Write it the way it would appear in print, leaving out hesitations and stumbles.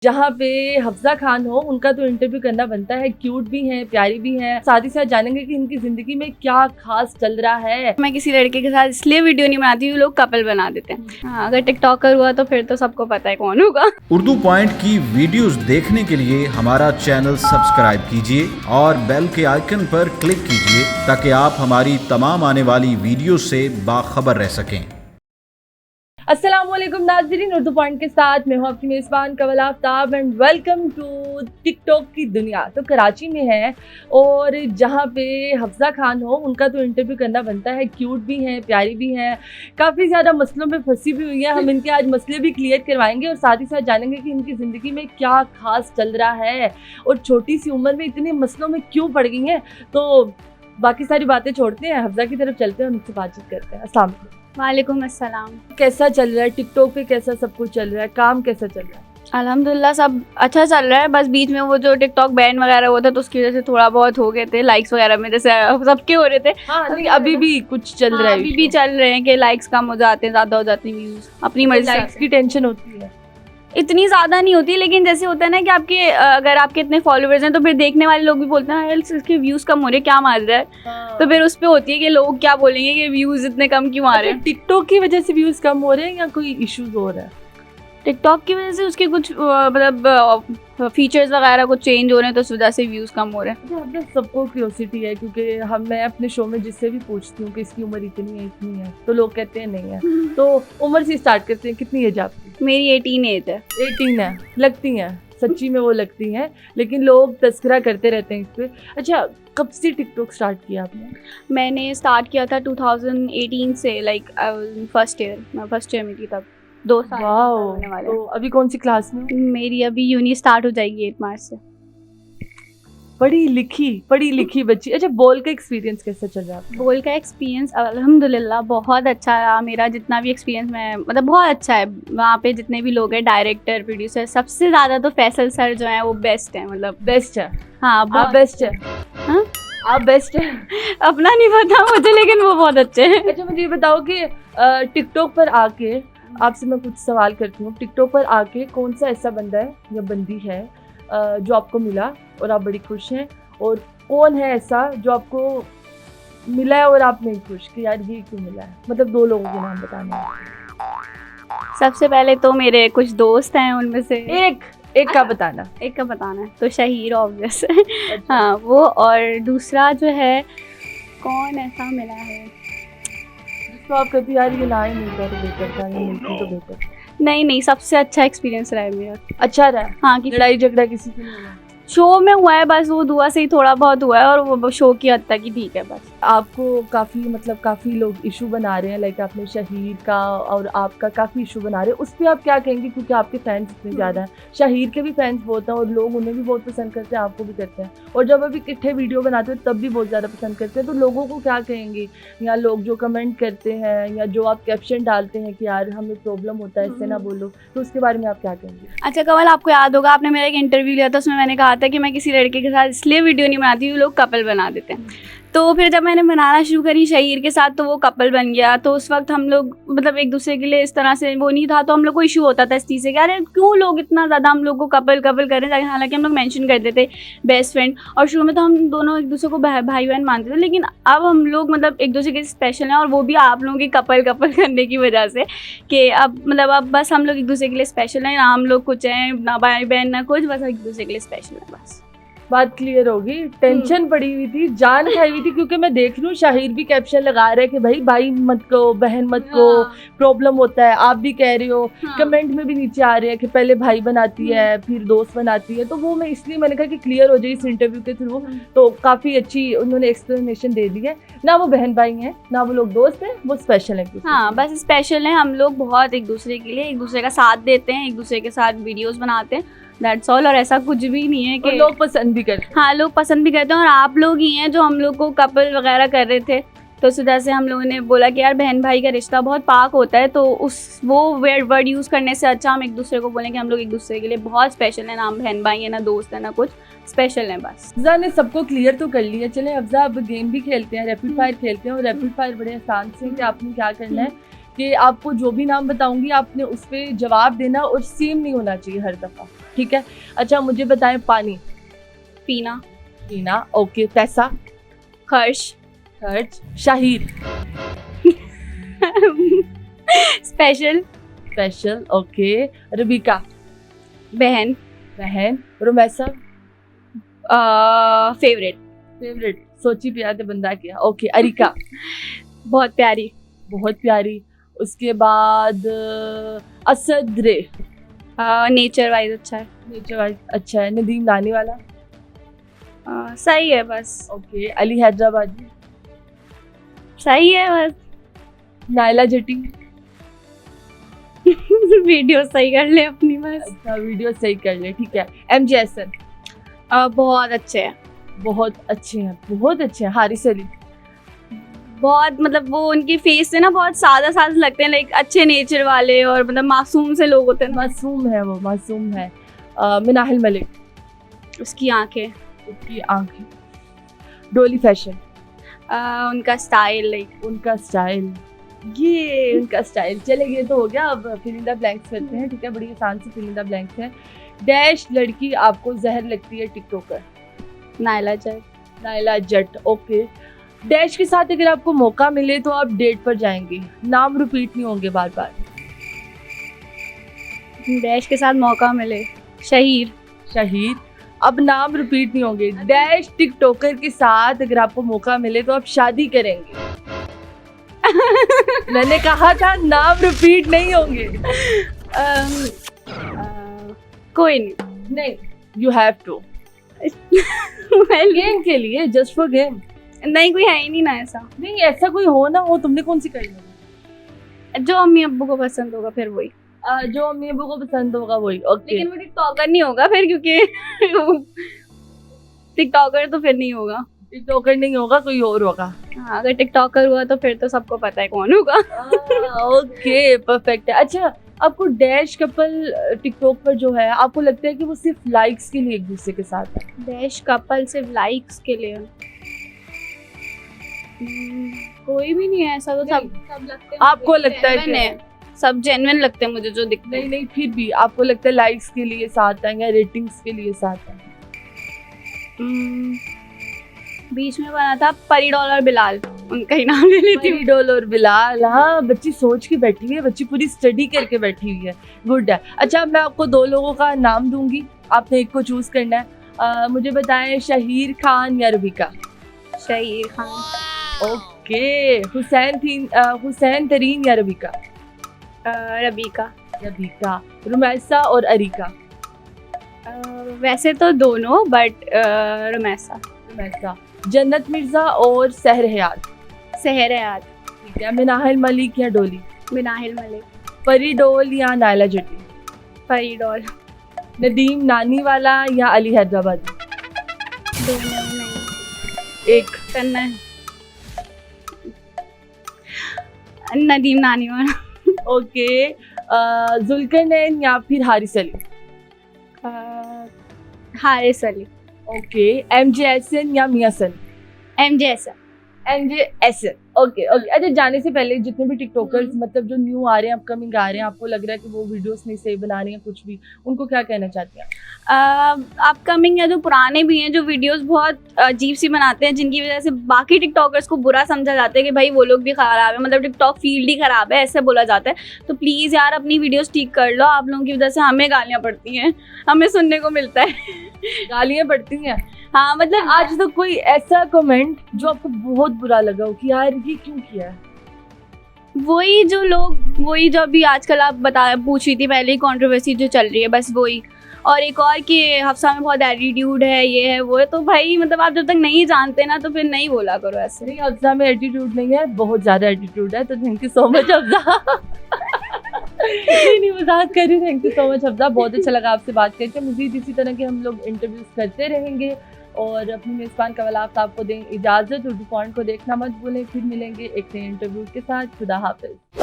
जहाँ पे हफ्जा खान हो उनका तो इंटरव्यू करना बनता है। क्यूट भी हैं, प्यारी भी हैं। साथ ही साथ जानेंगे कि इनकी जिंदगी में क्या खास चल रहा है। मैं किसी लड़के के साथ इसलिए वीडियो नहीं बनाती हूँ, लोग कपल बना देते हैं। हाँ, अगर टिकटॉकर हुआ तो फिर तो सबको पता है कौन होगा। उर्दू पॉइंट की वीडियोस देखने के लिए हमारा चैनल सब्सक्राइब कीजिए और बेल के आइकन पर क्लिक कीजिए ताकि आप हमारी तमाम आने वाली वीडियो से बाखबर रह सकें। अस्सलामुअलैकुम नाज़रीन, उर्दू पॉइंट के साथ मैं हूँ आपकी मेज़बान Kawal Aftab and welcome to TikTok की दुनिया। तो कराची में है और जहाँ पे हफ्जा खान हो उनका तो इंटरव्यू करना बनता है। क्यूट भी हैं, प्यारी भी हैं, काफ़ी ज़्यादा मसलों में फंसी भी हुई हैं। हम इनके आज मसले भी क्लियर करवाएंगे और साथ ही साथ जानेंगे कि इनकी ज़िंदगी में क्या खास चल रहा है और छोटी सी उम्र में इतने मसलों में क्यों पड़ गई हैं। तो बाकी सारी बातें छोड़ते हैं, हफ्जा की तरफ चलते हैं, उनसे बातचीत करते हैं। अस्सलाम वालेकुम। वालेकुम अस्सलाम। कैसा चल रहा है टिकटॉक पे, कैसा सब कुछ चल रहा है, काम कैसा चल रहा है? अल्हम्दुलिल्लाह सब अच्छा चल रहा है। बस बीच में वो जो टिकटॉक बैन वगैरह हुआ था तो उसकी वजह से थोड़ा बहुत हो गए थे लाइक्स वगैरह में, जैसे सबके हो रहे थे। हाँ, अभी भी कुछ चल रहा है। अभी भी चल रहे हैं कि लाइक्स कम हो जाते हैं, ज़्यादा हो जाते हैं व्यूज़, अपनी मर्जी से लाइक्स की टेंशन होती है। इतनी ज़्यादा नहीं होती, लेकिन जैसे होता है ना कि आपके अगर आपके इतने फॉलोअर्स हैं तो फिर देखने वाले लोग भी बोलते हैं यार इसके व्यूज़ कम हो रहे हैं, क्या मार रहा है। हाँ। तो फिर उस पे होती है कि लोग क्या बोलेंगे कि व्यूज़ इतने कम क्यों आ रहे हैं। टिकटॉक की वजह से व्यूज कम हो रहे हैं या कोई इश्यूज हो रहा है? टिकटॉक की वजह से उसके कुछ मतलब फीचर्स वगैरह कुछ चेंज हो रहे हैं तो उस वजह से व्यूज़ कम हो रहे हैं। मतलब सबको क्यूरियोसिटी है क्योंकि मैं अपने शो में जिससे भी पूछती हूँ कि इसकी उम्र इतनी है तो लोग कहते हैं नहीं है। तो उम्र से स्टार्ट करते हैं, कितनी एज आपकी? मेरी 18 एज है। 18 है, लगती हैं सच्ची में वो लगती हैं, लेकिन लोग तस्करा करते रहते हैं इस पर। अच्छा, कब से टिकटॉक स्टार्ट किया आपने? मैंने स्टार्ट किया था 2018 से, लाइक फर्स्ट ईयर, मैं फर्स्ट ईयर में थी तब। 2 साल होने वाले तो अभी कौन सी क्लास में? मेरी अभी यूनी स्टार्ट हो जाएगी 8 मार्च से। पढ़ी लिखी बच्ची। अच्छा, बोल का एक्सपीरियंस कैसा चल रहा है? बोल का एक्सपीरियंस अल्हम्दुलिल्लाह बहुत अच्छा रहा मेरा। जितना भी एक्सपीरियंस मैं मतलब बहुत अच्छा है। वहाँ पे जितने भी लोग हैं, डायरेक्टर, प्रोड्यूसर, सबसे ज़्यादा तो फैसल सर जो हैं वो बेस्ट हैं, मतलब बेस्ट है। हाँ, आप बेस्ट है। हाँ? आप बेस्ट है। अपना नहीं पता मुझे, लेकिन वो बहुत अच्छे हैं। अच्छा, मुझे ये बताओ कि टिकटॉक पर आके आपसे मैं कुछ सवाल करती हूँ। टिकटॉक पर आके कौन सा ऐसा बंदा है या बंदी है जो आपको मिला और आप बड़ी खुश हैं, और कौन है ऐसा जो आपको मिला है और आप नहीं खुश कि यार ये क्यों मिला है? मतलब 2 लोगों के नाम बताने हैं। सबसे पहले तो मेरे कुछ दोस्त हैं, उनमें से एक का बताना। एक का बताना है तो शहीर ऑब्वियस है। अच्छा। हाँ वो, और दूसरा जो है कौन ऐसा मिला है तो आप कहती यार ये ना ही मिलता तो बेहतर था, ये मिलती तो बेहतर। नहीं, सबसे अच्छा एक्सपीरियंस रहा है मेरा। अच्छा रहा? हाँ, लड़ाई झगड़ा किसी से नहीं हुआ? शो में हुआ है बस, वो दुआ से ही थोड़ा बहुत हुआ है, और वो शो की हद तक ही ठीक है बस। आपको काफ़ी लोग इशू बना रहे हैं, लाइक आपने शहीर का और आपका काफ़ी इशू बना रहे हैं, उस पर आप क्या कहेंगे? क्योंकि आपके फैंस इतने ज़्यादा हैं, शहीर के भी फैंस बहुत हैं और लोग उन्हें भी बहुत पसंद करते हैं, आपको भी करते हैं, और जब अभी इकट्ठे वीडियो बनाते हैं तब भी बहुत ज़्यादा पसंद करते हैं। तो लोगों को क्या कहेंगे, या लोग जो कमेंट करते हैं या जो आप कैप्शन डालते हैं कि यार हमें प्रॉब्लम होता है इससे ना बोलो, तो उसके बारे में आप क्या कहेंगे? अच्छा कमल, आपको याद होगा आपने मेरा एक इंटरव्यू लिया था, उसमें मैंने कहा था कि मैं किसी लड़के के साथ इसलिए वीडियो नहीं बनाती हूँ, लोग कपल बना देते हैं। तो फिर जब मैंने बनाना शुरू करी शहीर के साथ तो वो कपल बन गया। तो उस वक्त हम लोग मतलब एक दूसरे के लिए इस तरह से वो नहीं था, तो हम लोग को इशू होता था इस चीज़ से कि अरे क्यों लोग इतना ज़्यादा हम लोग को कपल कर रहे हैं, हालांकि हम लोग मेंशन करते थे बेस्ट फ्रेंड, और शुरू में तो हम दोनों एक दूसरे को भाई बहन मानते थे, लेकिन अब हम लोग मतलब एक दूसरे के स्पेशल हैं, और वो भी आप लोगों की कपल करने की वजह से कि अब मतलब अब बस हम लोग एक दूसरे के लिए स्पेशल हैं, ना हम लोग कुछ हैं, ना भाई बहन ना कुछ, बस एक दूसरे के लिए स्पेशल है बस। बात क्लियर होगी। टेंशन पड़ी हुई थी, जान खाई हुई थी, क्योंकि मैं देख रही हूँ शाहिर भी कैप्शन लगा रहे हैं कि भाई मत को, बहन मत को, प्रॉब्लम होता है। आप भी कह रहे हो, कमेंट में भी नीचे आ रहे हैं कि पहले भाई बनाती है फिर दोस्त बनाती है। तो वो मैं इसलिए मैंने कहा कि क्लियर हो जाए इस इंटरव्यू के थ्रू। तो काफ़ी अच्छी उन्होंने एक्सप्लेनेशन दे दी है, ना वो बहन भाई हैं ना वो लोग दोस्त हैं, वो स्पेशल हैं। हाँ बस स्पेशल हैं हम लोग, बहुत एक दूसरे के लिए, एक दूसरे का साथ देते हैं, एक दूसरे के साथ वीडियोस बनाते हैं, दैट्स ऑल। और ऐसा कुछ भी नहीं है कि लोग पसंद भी करते हैं। हाँ, लोग पसंद भी करते हैं, और आप लोग ही हैं जो हम लोग को कपल वगैरह कर रहे थे, तो उस वजह से हम लोगों ने बोला कि यार बहन भाई का रिश्ता बहुत पाक होता है, तो वो वर्ड यूज़ करने से अच्छा हम एक दूसरे को बोलें कि हम लोग एक दूसरे के लिए बहुत स्पेशल है, ना बहन भाई है, ना दोस्त है, ना कुछ, स्पेशल है बस। अफ़ज़ा ने सबको क्लियर तो कर लिया। चले अफ़ज़ा, अब गेम भी खेलते हैं, रैपिड फायर खेलते हैं, और रैपिड फायर बड़े आसान से कि आपने क्या करना है कि आपको जो भी नाम बताऊंगी आपने उस पर जवाब देना, और सेम नहीं होना चाहिए हर दफ़ा। ठीक है। अच्छा मुझे बताएं, पानी पीना। पीना, ओके। पैसा, खर्च। खर्च। Shahir, special. Special, okay. Rabika, बहन। बहन। रोमैसा, फेवरेट। फेवरेट, सोची पियाते बंदा किया, ओके। अरिका, बहुत प्यारी। बहुत प्यारी। उसके बाद असद रे, नेचर वाइज अच्छा है। नेचर वाइज अच्छा है। नदीम नानी वाला, सही है बस। ओके। अली हैदराबादी, सही है बस। नायला जटी, वीडियो सही कर ले अपनी बस। अच्छा वीडियो सही कर ले, ठीक है। एमजे हसन, बहुत अच्छे हैं। बहुत अच्छे हैं, बहुत अच्छे हैं। हारिस अली, बहुत मतलब वो उनके फेस से ना बहुत सादा सादा लगते हैं, लाइक अच्छे नेचर वाले और मतलब मासूम से लोग होते हैं ना। मासूम है वो, मासूम है। मिनाहिल मलिक, उसकी आंखें। उसकी आंखें। डोली फैशन, उनका स्टाइल, लाइक उनका स्टाइल, ये उनका स्टाइल। चले ये तो हो गया, अब फिल इन द ब्लैंक्स करते हैं, ठीक है। बड़ी आसान सी फिल इन द ब्लैंक्स है। डैश लड़की आपको जहर लगती है टिकटॉकर। नायला जट। नायला जट, ओके। डैश के साथ अगर आपको मौका मिले तो आप डेट पर जाएंगे, नाम रिपीट नहीं होंगे बार बार। डैश के साथ मौका मिले, शहीर। शहीद, अब नाम रिपीट नहीं होंगे। डैश टिकटॉकर के साथ अगर आपको मौका मिले तो आप शादी करेंगे। मैंने कहा था नाम रिपीट नहीं होंगे। कोई नहीं। नहीं, you have to. Well, game के लिए, जस्ट फॉर गेम। नहीं, कोई है ही नहीं ना ऐसा। नहीं, ऐसा कोई हो ना हो, तुमने कौन सी कर ली? जो अम्मी अब्बू को पसंद होगा फिर वही। जो अम्मी अब्बू को पसंद होगा वही, ओके। लेकिन वो टिकटॉकर नहीं होगा फिर, क्योंकि टिकटॉकर तो फिर नहीं होगा। टिकटॉकर नहीं होगा, कोई और होगा। हाँ, अगर टिकटॉकर हुआ तो फिर तो सबको पता है कौन होगा। ओके, परफेक्ट है। अच्छा, आपको डैश कपल टिकटॉक पर जो है, आपको लगता है कि वो सिर्फ लाइक्स के लिए एक दूसरे के साथ है? डैश कपल सिर्फ लाइक्स के लिए? कोई भी नहीं है ऐसा तो। सब लगते हैं। आपको लगता है genuine है, सब जेन्युइन लगते हैं मुझे जो दिखते नहीं हैं। नहीं, फिर भी आपको लगता है लाइक्स के लिए साथ है या रेटिंग्स के लिए साथ है? बीच में बना था परिडॉल और बिलाल, उनका ही नाम ले लेती हूँ। परिडॉल और बिलाल, हाँ। बच्ची सोच के बैठी हुई है, बच्ची पूरी स्टडी करके बैठी हुई है, गुड है। अच्छा, मैं आपको दो लोगों का नाम दूंगी, आपने एक को चूज करना है। मुझे बताएं, शहीर खान या रबीका? शहीर खान। ओके। हुसैन तरीन या रबीका? रबीका। रबीका। रुमैसा और अरिका? वैसे तो दोनों, बट रुमैसा। रुमैसा। जन्नत मिर्जा और सहर हयात? सहर हयात। ठीक है। मिनाहिल मलिक या डोली? मिनाहिल मलिक। परिडोल या नायला जटी? परिडॉल। नदीम नानी वाला या अली हैदराबादी? दोनों नहीं, एक करना है। नदीम नानी वाला। ओके। जुल्करनैन या फिर हारिस अली? हारिस अली। ओके। एमजे हसन या मियां सन? MJ Hasan. MJ Hasan, okay okay. अच्छा, जाने से पहले जितने भी टिकटॉकर्स मतलब जो न्यू आ रहे हैं, अपकमिंग आ रहे हैं, आपको लग रहा है कि वो वीडियोस नहीं सही बना रहे हैं कुछ भी, उनको क्या कहना चाहते हैं? अपकमिंग या जो पुराने भी हैं, जो वीडियोस बहुत अजीब सी बनाते हैं, जिनकी वजह से बाकी टिकटॉकर्स को बुरा समझा जाता है कि भाई वो लोग भी खराब है, मतलब टिकटॉक फील्ड ही खराब है, ऐसे बोला जाता है। तो प्लीज़ यार अपनी वीडियोस ठीक कर लो। आप लोगों की वजह से हमें गालियाँ पड़ती हैं, हमें सुनने को मिलता है। गालियाँ पड़ती हैं? हाँ, मतलब आज तक कोई ऐसा कमेंट जो आपको बहुत बुरा लगा हो कि यार ये क्यों किया है? वही जो अभी आजकल आप पूछ रही थी पहले, कंट्रोवर्सी जो चल रही है, बस वही। और एक और कि हफ्सा में बहुत एटीट्यूड है, ये है वो है। तो भाई मतलब आप जब तक नहीं जानते ना तो फिर नहीं बोला करो ऐसे। नहीं, हफ्सा में एटीट्यूड नहीं है, बहुत ज़्यादा एटीट्यूड है। तो thank you so much Hafsa. नहीं, मजाक कर रही हूँ। Thank you so much Hafsa, बहुत अच्छा लगा आपसे बात करके। मज़ीद इसी तरह के हम लोग इंटरव्यूज करते रहेंगे और अपनी मेज़बान कवल आफ्ताब को दें इजाज़त। उर्दू पॉइंट को देखना मत भूलें। फिर मिलेंगे एक नए इंटरव्यू के साथ। खुदा हाफिज़।